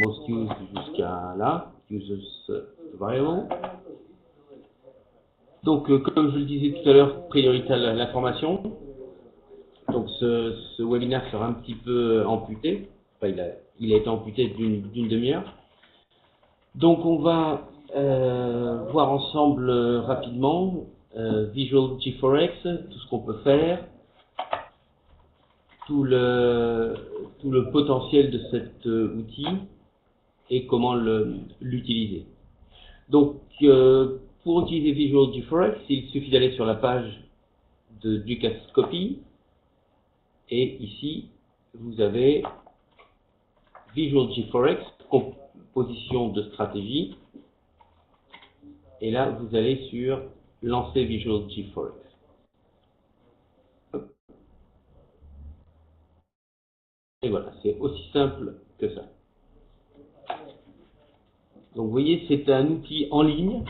most used jusqu'à là, users variable. Donc, comme je le disais tout à l'heure, priorité à l'information. Donc, ce webinaire sera un petit peu amputé. Enfin, il a été amputé d'une demi-heure. Donc, on va voir ensemble rapidement Visual G4X, tout ce qu'on peut faire, tout le potentiel de cet outil et comment l'utiliser. Donc, pour utiliser Visual G4X, il suffit d'aller sur la page de Dukascopy et ici, vous avez Visual G4X, composition de stratégie, et là, vous allez sur lancer Visual G4X. Et voilà, c'est aussi simple que ça. Donc vous voyez, c'est un outil en ligne,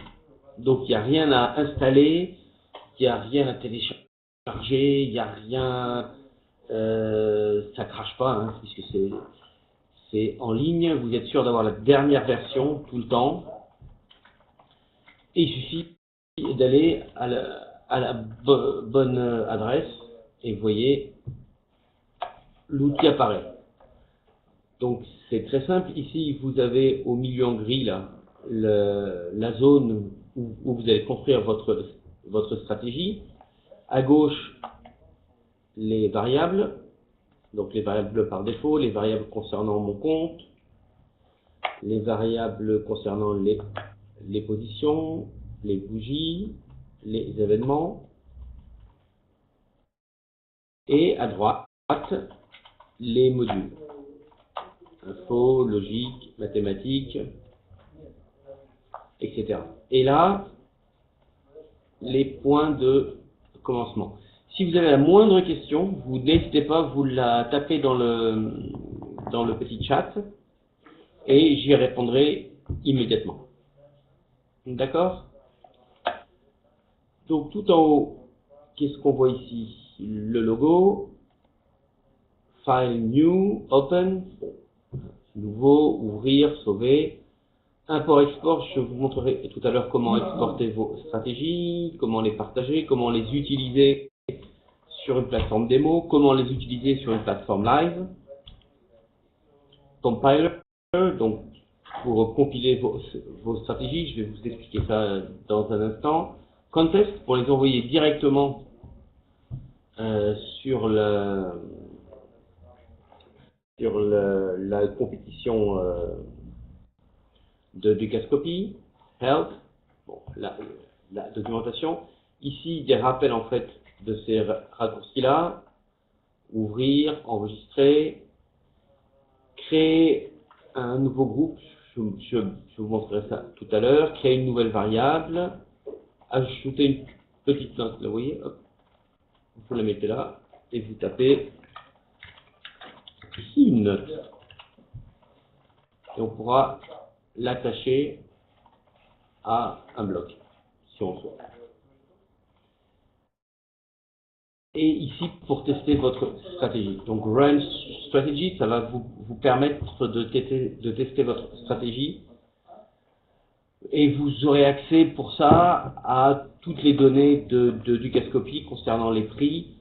donc il n'y a rien à installer, il n'y a rien à télécharger, il n'y a rien, ça crache pas, hein, puisque c'est en ligne, vous êtes sûr d'avoir la dernière version tout le temps, et il suffit d'aller à la bonne adresse, et vous voyez, l'outil apparaît. Donc c'est très simple, ici vous avez au milieu en gris là, la zone où vous allez construire votre stratégie. À gauche, les variables, donc les variables par défaut, les variables concernant mon compte, les variables concernant les positions, les bougies, les événements, et à droite, les modules. Info, logique, mathématiques, etc. Et là, les points de commencement. Si vous avez la moindre question, vous n'hésitez pas, vous la tapez dans le petit chat et j'y répondrai immédiatement. D'accord? Donc tout en haut, qu'est-ce qu'on voit ici? Le logo, File New, Open, nouveau, ouvrir, sauver. Import-export, je vous montrerai tout à l'heure comment exporter vos stratégies, comment les partager, comment les utiliser sur une plateforme démo, comment les utiliser sur une plateforme live. Compiler, donc pour compiler vos stratégies, je vais vous expliquer ça dans un instant. Contest, pour les envoyer directement sur la compétition de Dukascopy. Help, bon, la documentation. Ici, des rappels en fait de ces raccourcis-là. Ouvrir, enregistrer, créer un nouveau groupe, je vous montrerai ça tout à l'heure, créer une nouvelle variable, ajouter une petite note, là vous voyez, hop, vous la mettez là, et vous tapez ici une note. Et on pourra l'attacher à un bloc, si on souhaite. Et ici, pour tester votre stratégie. Donc, Run Strategy, ça va vous permettre de tester votre stratégie. Et vous aurez accès pour ça à toutes les données de Dukascopy concernant les prix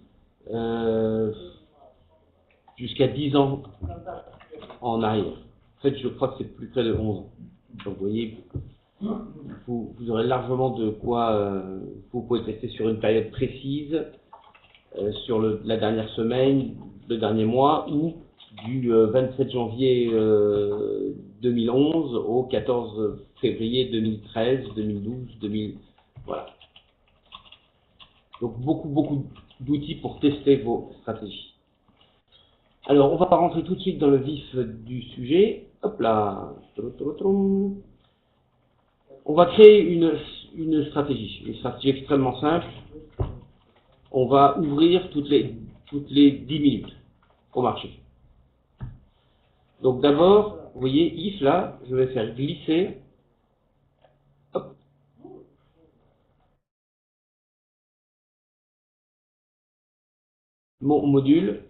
jusqu'à 10 ans en arrière. En fait, je crois que c'est plus près de 11 ans. Donc, vous voyez, vous aurez largement de quoi vous pouvez tester sur une période précise, sur la dernière semaine, le dernier mois, ou du 27 janvier 2011 au 14 février 2013, 2012, 2000, voilà. Donc beaucoup d'outils pour tester vos stratégies. Alors on va rentrer tout de suite dans le vif du sujet. Hop là. On va créer une stratégie extrêmement simple. On va ouvrir toutes les 10 minutes au marché. Donc d'abord, vous voyez, if là, je vais faire glisser, hop, mon module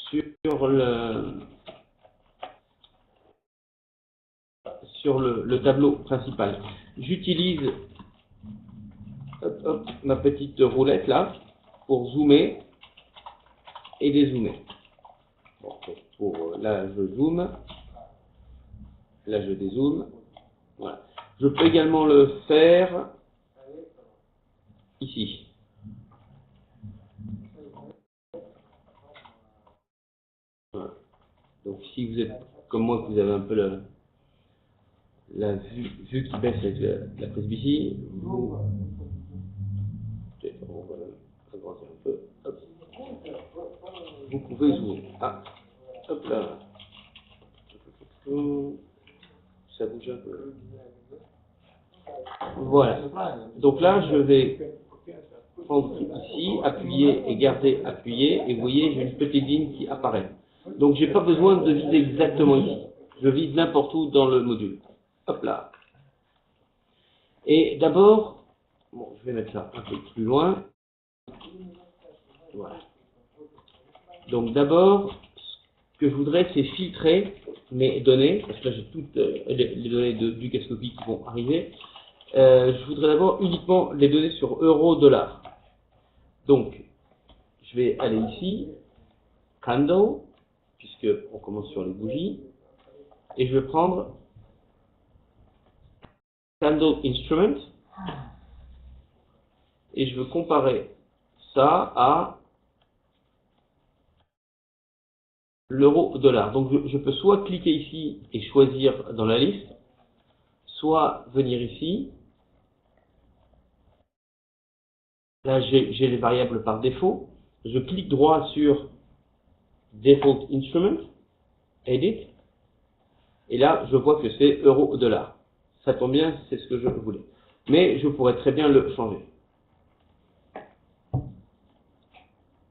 sur sur le tableau principal. J'utilise ma petite roulette là pour zoomer et dézoomer. Bon, là je zoome, là je dézoome. Voilà. Je peux également le faire ici. Voilà. Donc si vous êtes comme moi, que vous avez un peu la vue qui baisse avec la presbytie, vous, on va agrandir un peu. Hop. Vous pouvez zoomer. Ah, hop là. Ça bouge un peu. Voilà. Donc là, je vais prendre ici, appuyer et garder appuyé, et vous voyez, j'ai une petite ligne qui apparaît. Donc j'ai pas besoin de viser exactement ici. Je vise n'importe où dans le module. Hop là. Et d'abord, bon, je vais mettre ça un peu plus loin. Voilà. Donc d'abord, ce que je voudrais, c'est filtrer mes données, parce que là j'ai toutes les données du Cascopy qui vont arriver. Je voudrais d'abord uniquement les données sur euro-dollar. Donc, je vais aller ici, Candle, puisque on commence sur les bougies, et je vais prendre Candle Instrument, et je veux comparer ça à l'euro-dollar. Donc, je peux soit cliquer ici et choisir dans la liste, soit venir ici. Là, j'ai les variables par défaut. Je clique droit sur Default Instrument, Edit, et là, je vois que c'est euro-dollar. Ça tombe bien, c'est ce que je voulais. Mais je pourrais très bien le changer.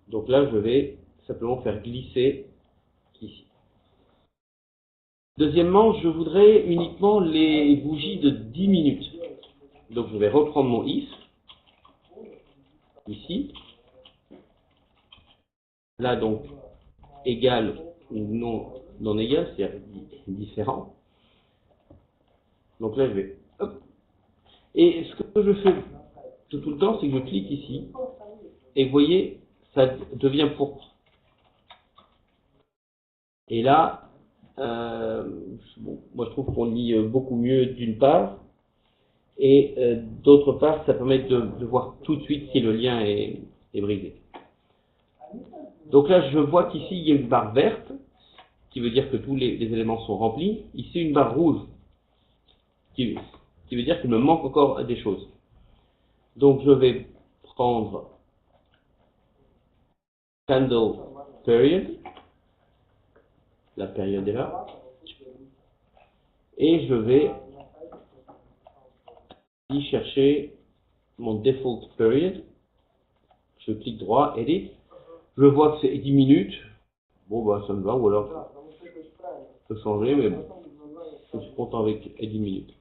Donc là, je vais simplement faire glisser ici. Deuxièmement, je voudrais uniquement les bougies de 10 minutes. Donc je vais reprendre mon if, ici. Là, donc, égal ou non égal, c'est-à-dire différent. Donc là, je vais, hop. Et ce que je fais tout le temps, c'est que je clique ici, et vous voyez, ça devient pourpre. Et là, bon, moi je trouve qu'on lit beaucoup mieux d'une part, et d'autre part, ça permet de voir tout de suite si le lien est brisé. Donc là, je vois qu'ici, il y a une barre verte, qui veut dire que tous les éléments sont remplis. Ici, une barre rouge, qui veut dire qu'il me manque encore des choses. Donc je vais prendre Candle Period, la période est là, et je vais y chercher mon Default Period, je clique droit, Edit, je vois que c'est 10 minutes, bon bah ça me va, ou alors je peux changer, mais bon, je suis content avec 10 minutes.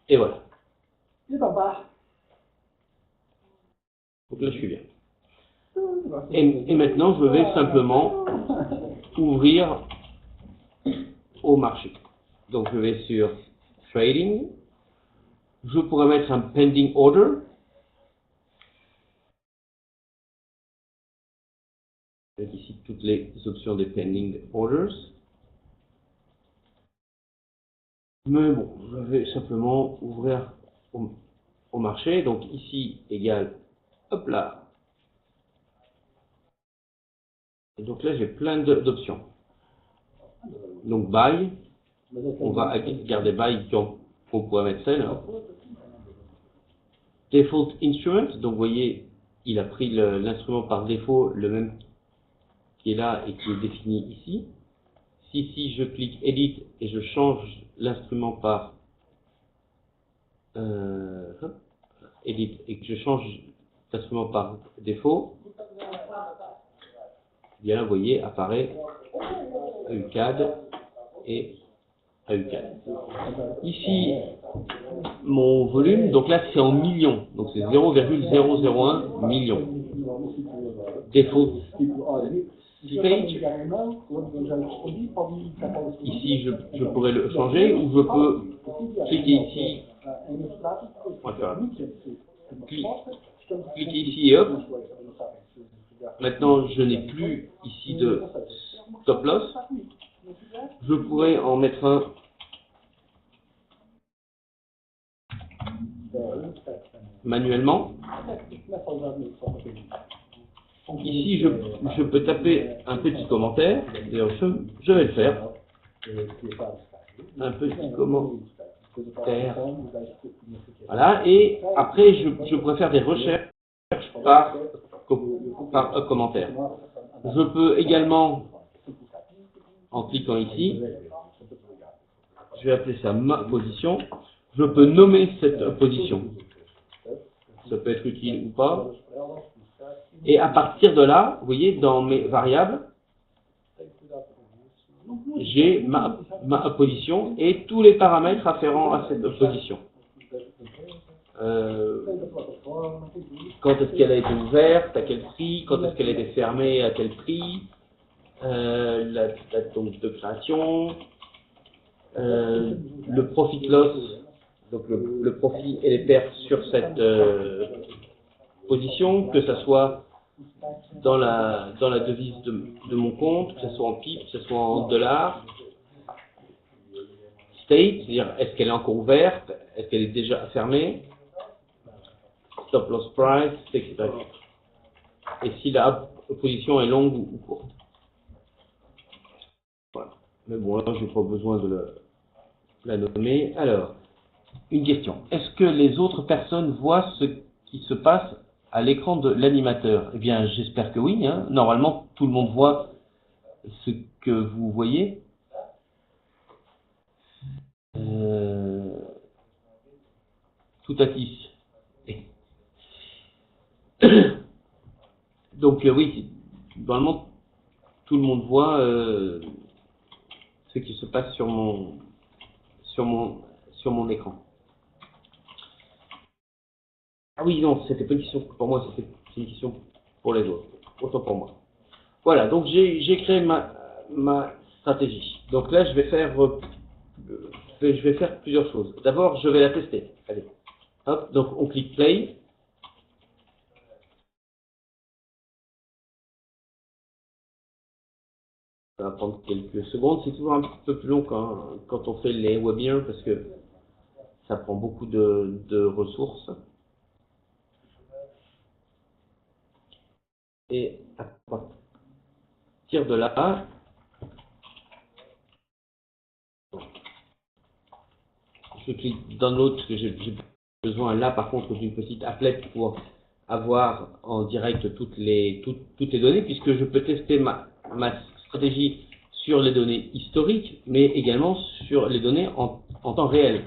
Et voilà. Donc là je suis bien. Et maintenant je vais simplement ouvrir au marché. Donc je vais sur Trading, je pourrais mettre un Pending Order. Avec ici toutes les options des Pending Orders. Mais bon, je vais simplement ouvrir au marché. Donc ici égale, hop là. Et donc là j'ai plein d'options. Donc Buy, on va garder Buy qu'on pourrait mettre celle. Default Instrument, donc vous voyez, il a pris l'instrument par défaut, le même qui est là et qui est défini ici. Si je clique Edit et je change l'instrument par Edit et que je change l'instrument par défaut, bien là vous voyez apparaît AUCAD et AUCAD. Ici mon volume, donc là c'est en millions, donc c'est 0,001 millions. Défaut stage. Ici, je pourrais le changer ou je peux cliquer ici. Cliquer ici et hop. Maintenant, je n'ai plus ici de stop loss. Je pourrais en mettre un manuellement. Ici, je peux taper un petit commentaire. D'ailleurs, je vais le faire. Un petit commentaire. Voilà. Et après, je pourrais faire des recherches par commentaire. Je peux également, en cliquant ici, je vais appeler ça ma position. Je peux nommer cette position. Ça peut être utile ou pas. Et à partir de là, vous voyez, dans mes variables, j'ai ma position et tous les paramètres afférents à cette position. Quand est-ce qu'elle a été ouverte, à quel prix, quand est-ce qu'elle a été fermée, à quel prix, la date de création, le profit loss, donc le profit et les pertes sur cette position, que ce soit dans la devise de mon compte, que ce soit en pips, que ce soit en dollars. State, c'est-à-dire est-ce qu'elle est encore ouverte, est-ce qu'elle est déjà fermée, stop loss price, etc. Et si la position est longue ou courte. Voilà. Mais bon, là, je n'ai pas besoin de la nommer. Alors, une question. Est-ce que les autres personnes voient ce qui se passe à l'écran de l'animateur? Eh bien, j'espère que oui. Hein. Normalement, tout le monde voit ce que vous voyez. Tout à fait. Donc, oui, normalement, tout le monde voit ce qui se passe sur mon écran. Ah oui, non, c'était pas une question pour moi, c'est une question pour les autres. Autant pour moi. Voilà, donc j'ai créé ma stratégie. Donc là, je vais faire plusieurs choses. D'abord, je vais la tester. Allez, hop, donc on clique play. Ça va prendre quelques secondes. C'est toujours un petit peu plus long quand on fait les webinaires parce que ça prend beaucoup de ressources. Et à partir de là, je clique download parce que j'ai besoin là par contre d'une petite applet pour avoir en direct toutes les données, puisque je peux tester ma stratégie sur les données historiques, mais également sur les données en temps réel.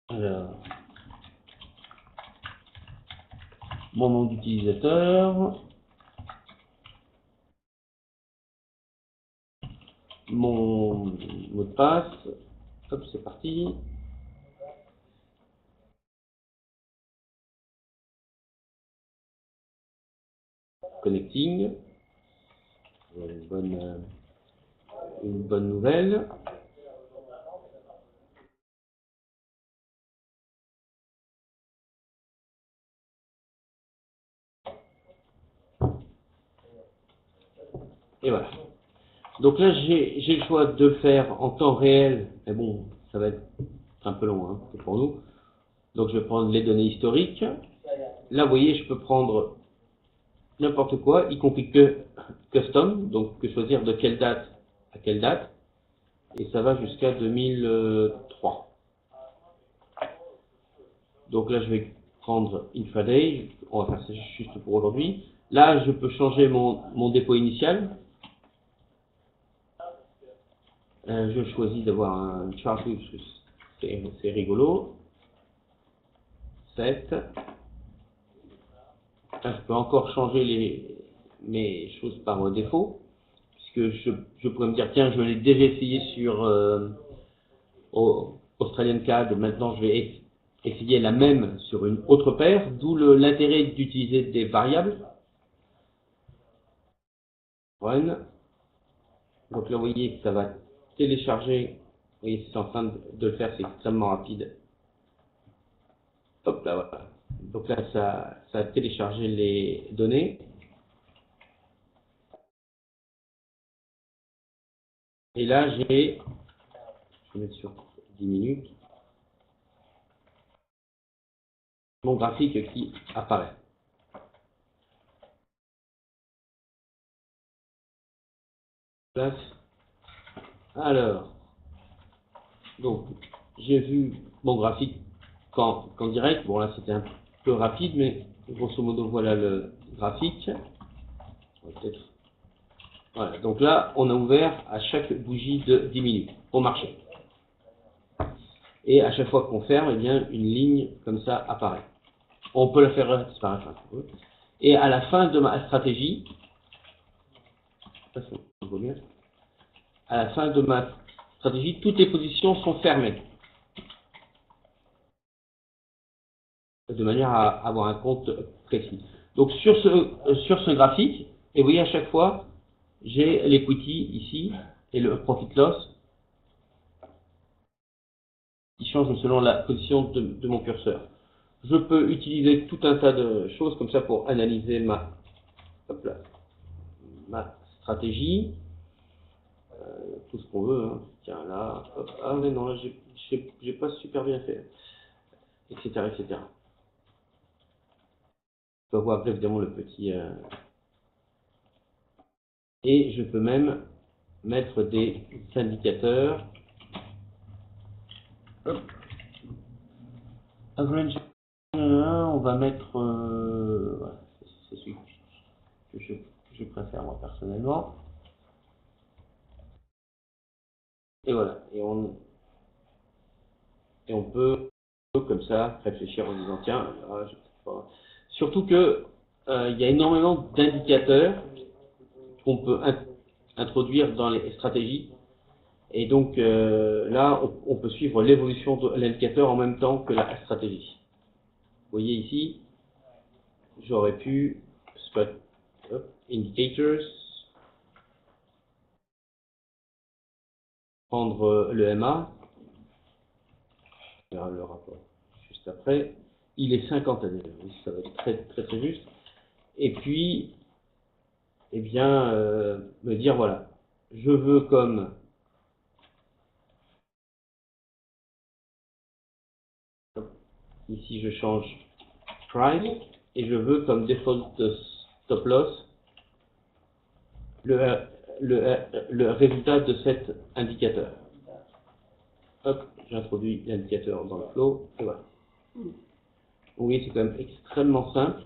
Alors, mon nom d'utilisateur, mon mot de passe, hop, c'est parti. Connecting, une bonne nouvelle. Et voilà. Donc là, j'ai le choix de le faire en temps réel, mais bon, ça va être un peu long hein, pour nous. Donc je vais prendre les données historiques. Là, vous voyez, je peux prendre n'importe quoi, y compris que custom, donc que choisir de quelle date à quelle date. Et ça va jusqu'à 2003. Donc là, je vais prendre intraday. On va faire ça juste pour aujourd'hui. Là, je peux changer mon dépôt initial. Je choisis d'avoir un chart parce que c'est rigolo. 7. Là, je peux encore changer mes choses par défaut, puisque je pourrais me dire, tiens, je l'ai déjà essayé au Australian CAD, maintenant je vais essayer la même sur une autre paire, d'où l'intérêt d'utiliser des variables. Run. Donc là, vous voyez que ça va télécharger. Vous voyez, c'est en train de le faire, c'est extrêmement rapide. Hop là, voilà. Donc là, ça a téléchargé les données. Et là, je vais mettre sur 10 minutes, mon graphique qui apparaît. Place. Alors, donc, j'ai vu mon graphique qu'en direct. Bon, là, c'était un peu rapide, mais grosso modo, voilà le graphique. Voilà, donc là, on a ouvert à chaque bougie de 10 minutes au marché. Et à chaque fois qu'on ferme, eh bien, une ligne comme ça apparaît. On peut la faire disparaître un peu. Et à la fin de ma stratégie, à la fin de ma stratégie, toutes les positions sont fermées. De manière à avoir un compte précis. Donc sur ce graphique, et vous voyez à chaque fois, j'ai l'equity ici et le profit loss qui changent selon la position de mon curseur. Je peux utiliser tout un tas de choses comme ça pour analyser ma stratégie. Tout ce qu'on veut. Hein. Tiens, là, hop, ah mais non, là, j'ai pas super bien fait. Etc. etc. Je peux voir évidemment le petit... Et je peux même mettre des indicateurs. Hop. Average, on va mettre... voilà, c'est celui que je préfère moi personnellement. Et voilà. Et on peut comme ça réfléchir en disant tiens, surtout que il y a énormément d'indicateurs qu'on peut introduire dans les stratégies. Et donc là, on peut suivre l'évolution de l'indicateur en même temps que la stratégie. Vous voyez ici, j'aurais pu spot indicators, prendre le MA, faire le rapport juste après. Il est 50 années, ça va être très très très juste. Et puis, eh bien, me dire voilà, je veux comme ici je change price et je veux comme default stop loss le résultat de cet indicateur. Hop, j'introduis l'indicateur dans le flow et voilà. Vous voyez, c'est quand même extrêmement simple.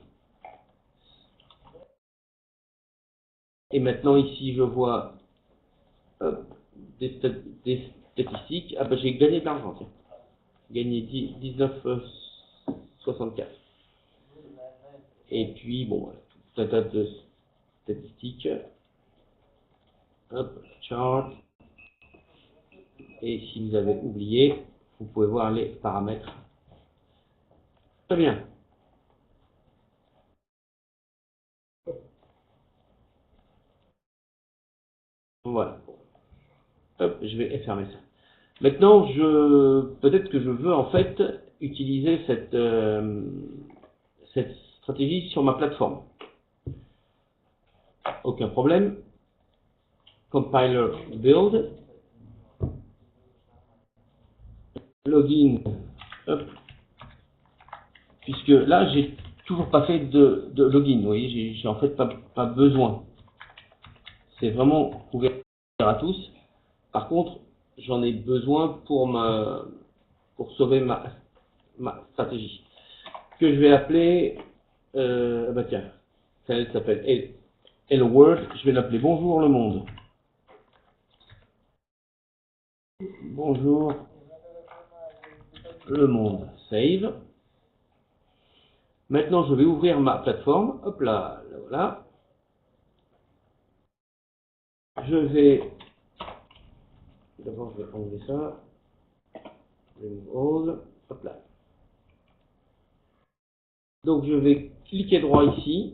Et maintenant ici je vois hop, des statistiques. Ah ben j'ai gagné de l'argent, tiens. Gagné 19,64. Et puis bon, tout un tas de statistiques. Hop, chart. Et si vous avez oublié, vous pouvez voir les paramètres. Très bien. Voilà. Hop, je vais fermer ça. Maintenant, peut-être que je veux en fait utiliser cette stratégie sur ma plateforme. Aucun problème. Compiler build. Login. Hop. Puisque là, j'ai toujours pas fait de login. Vous voyez, j'ai en fait pas besoin. C'est vraiment ouvert à tous. Par contre, j'en ai besoin pour sauver ma stratégie. Que je vais appeler, bah tiens, elle s'appelle Hello World. Je vais l'appeler Bonjour le monde. Bonjour le monde. Save. Maintenant, je vais ouvrir ma plateforme. Hop là, voilà. Je vais... D'abord, je vais enlever ça. Remove all. Hop là. Donc je vais cliquer droit ici.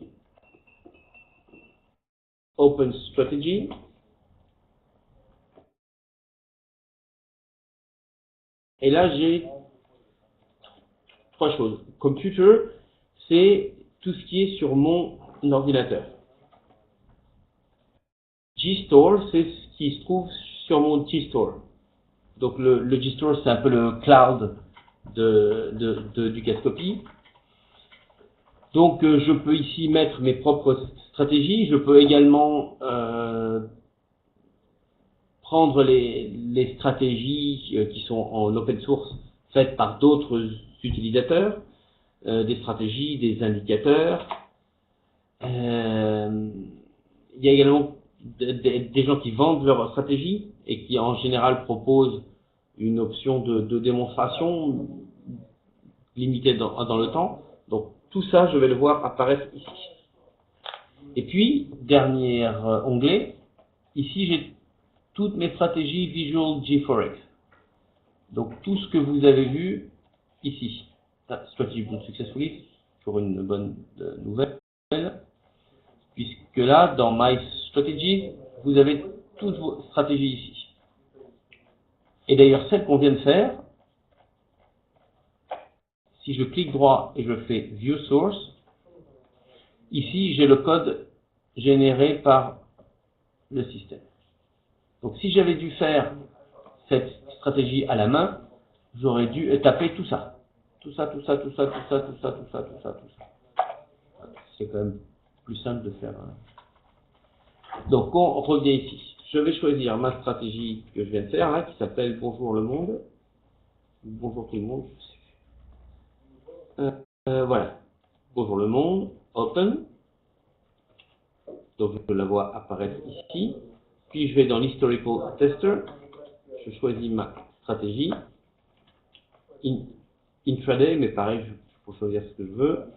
Open Strategy. Et là, j'ai trois choses. Computer, c'est tout ce qui est sur mon ordinateur. GStore, c'est ce qui se trouve sur mon GStore. Donc le GStore, c'est un peu le cloud du Cascopy. Donc je peux ici mettre mes propres stratégies. Je peux également prendre les stratégies qui sont en open source faites par d'autres utilisateurs, des stratégies, des indicateurs. Il y a également des gens qui vendent leurs stratégies et qui en général proposent une option de démonstration limitée dans le temps. Donc tout ça, je vais le voir apparaître ici. Et puis, dernier onglet, ici j'ai toutes mes stratégies Visual G4X. Donc tout ce que vous avez vu ici. Strategy Build Successfully, pour une bonne nouvelle. Puisque là, dans My Strategies, vous avez toutes vos stratégies ici. Et d'ailleurs, celle qu'on vient de faire, si je clique droit et je fais View Source, ici j'ai le code généré par le système. Donc si j'avais dû faire cette stratégie à la main, j'aurais dû taper tout ça. Tout ça. C'est quand même plus simple de faire. Donc on revient ici. Je vais choisir ma stratégie que je viens de faire, là, qui s'appelle Bonjour le monde. Bonjour tout le monde. Voilà. Bonjour le monde. Open. Donc je la vois apparaître ici. Puis je vais dans l'Historical Tester. Je choisis ma stratégie. Intraday, mais pareil, je peux choisir ce que je veux.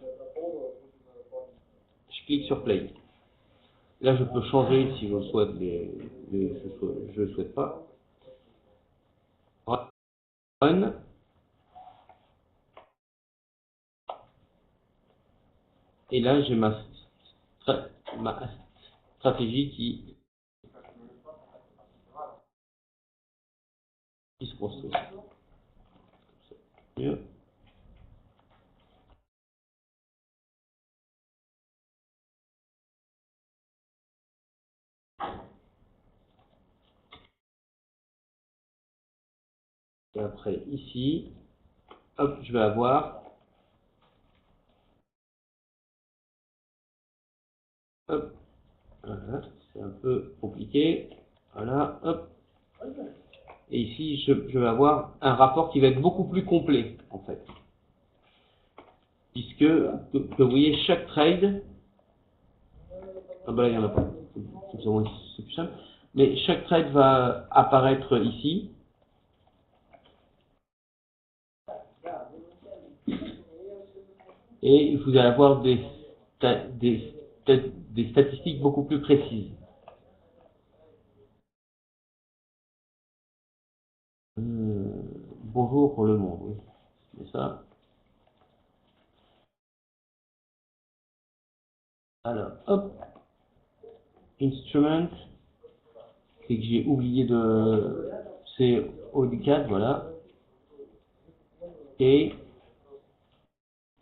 Je clique sur Play. Là, je peux changer si je souhaite je ne souhaite pas. Run. Et là, j'ai ma stratégie qui se construit. Mieux. Et après, ici, hop, je vais avoir, hop, voilà, c'est un peu compliqué, voilà, hop, et ici, je vais avoir un rapport qui va être beaucoup plus complet, en fait, puisque, que vous voyez, chaque trade, ah ben là, il n'y en a pas, c'est plus simple, mais chaque trade va apparaître ici, et vous allez avoir des statistiques beaucoup plus précises. Bonjour pour le monde, oui. C'est ça. Alors, hop. Instrument. C'est que j'ai oublié de... C'est OD4, voilà. Et...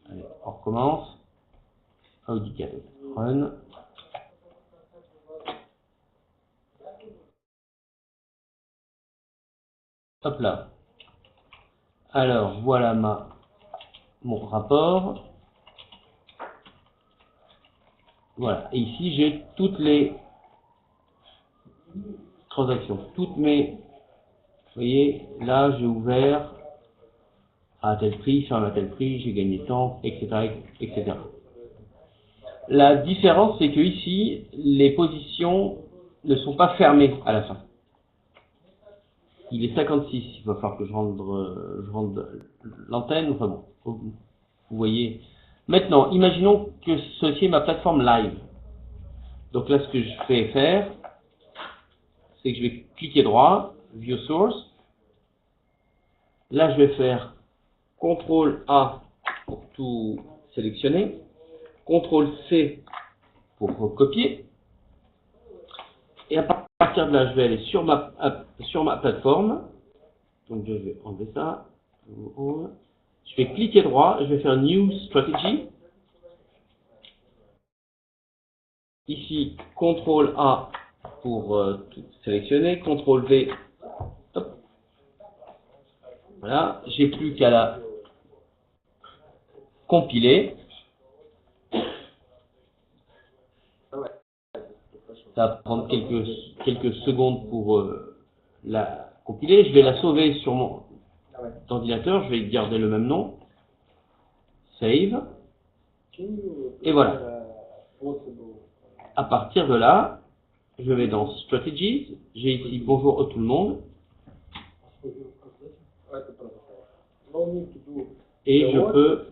Allez, on recommence. OD4. Run. Hop là. Alors, voilà mon rapport. Voilà. Et ici, j'ai toutes les transactions. Toutes mes... Vous voyez, là, j'ai ouvert à tel prix, ferme à tel prix, j'ai gagné tant, etc., etc. La différence, c'est que ici, les positions ne sont pas fermées à la fin. Il est 56, il va falloir que je rende l'antenne, enfin bon, vous voyez. Maintenant, imaginons que ceci est ma plateforme live. Donc là, ce que je vais faire, c'est que je vais cliquer droit, View Source. Là, je vais faire CTRL A pour tout sélectionner, CTRL C pour copier. Et à partir de là, je vais aller sur ma plateforme. Donc, je vais enlever ça. Je vais cliquer droit, je vais faire New Strategy. Ici, CTRL A pour tout sélectionner, CTRL V. Hop. Voilà, j'ai plus qu'à la compiler. Ça va prendre quelques secondes pour la compiler. Je vais la sauver sur mon ordinateur, je vais garder le même nom. Save. Et voilà. À partir de là, je vais dans Strategies. J'ai ici bonjour à tout le monde. Et je peux.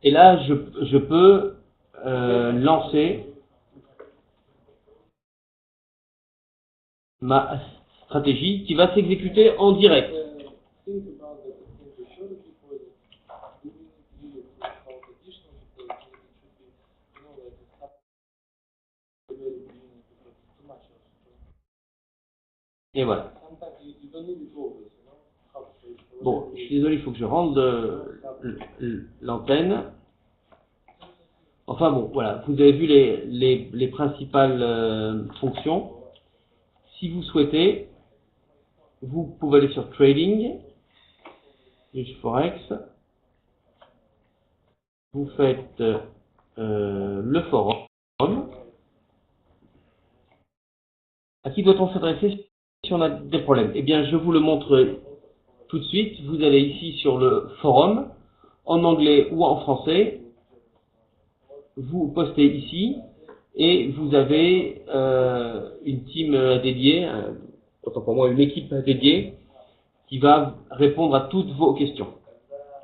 Et là, je peux lancer ma stratégie qui va s'exécuter en direct. Et voilà. Bon, je suis désolé, il faut que je rende l'antenne. Enfin bon, voilà, vous avez vu les principales fonctions. Si vous souhaitez, vous pouvez aller sur Trading, Forex, vous faites le forum. À qui doit-on s'adresser si on a des problèmes? Eh bien, je vous le montre tout de suite. Vous allez ici sur le forum, en anglais ou en français. Vous postez ici et vous avez une team dédiée, autant pour moi une équipe dédiée, qui va répondre à toutes vos questions.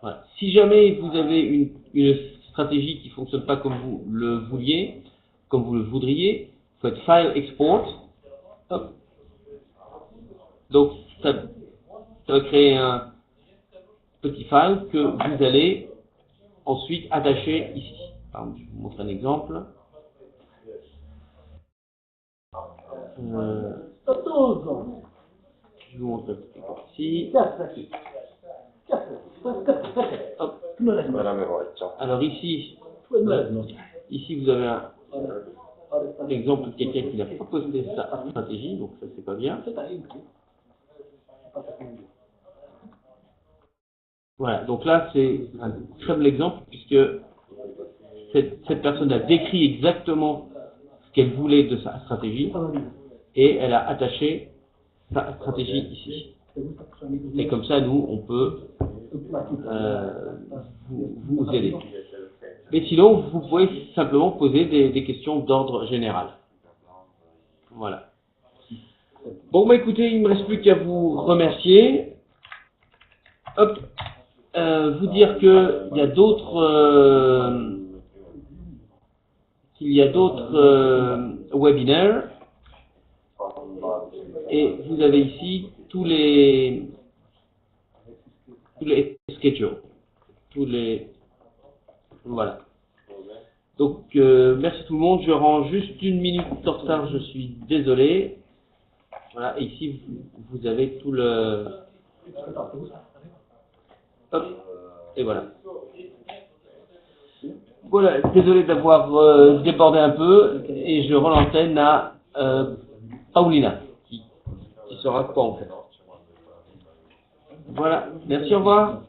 Voilà. Si jamais vous avez une stratégie qui ne fonctionne pas comme vous le vouliez, comme vous le voudriez, vous faites File Export. Hop. Donc ça va créer un petit file que vous allez ensuite attacher ici. Alors, je vous montre un exemple. Je vous montre un petit peu ici. Hop. Alors ici, vous avez un exemple de quelqu'un qui n'a pas posté sa stratégie, donc ça c'est pas bien. Voilà, donc là c'est un très bel exemple puisque cette personne a décrit exactement ce qu'elle voulait de sa stratégie et elle a attaché sa stratégie ici. Et comme ça, nous, on peut vous aider. Mais sinon, vous pouvez simplement poser des questions d'ordre général. Voilà. Bon, bah écoutez, il ne me reste plus qu'à vous remercier. Hop. Vous dire qu'il y a d'autres webinaires et vous avez ici tous les schedules, voilà. Donc merci tout le monde. Je rends juste 1 minute en retard, je suis désolé. Voilà, et ici vous avez tout le. Hop, et voilà. Voilà, désolé d'avoir débordé un peu, et je rends l'antenne à Paulina, qui saura quoi en fait. Voilà, merci, au revoir.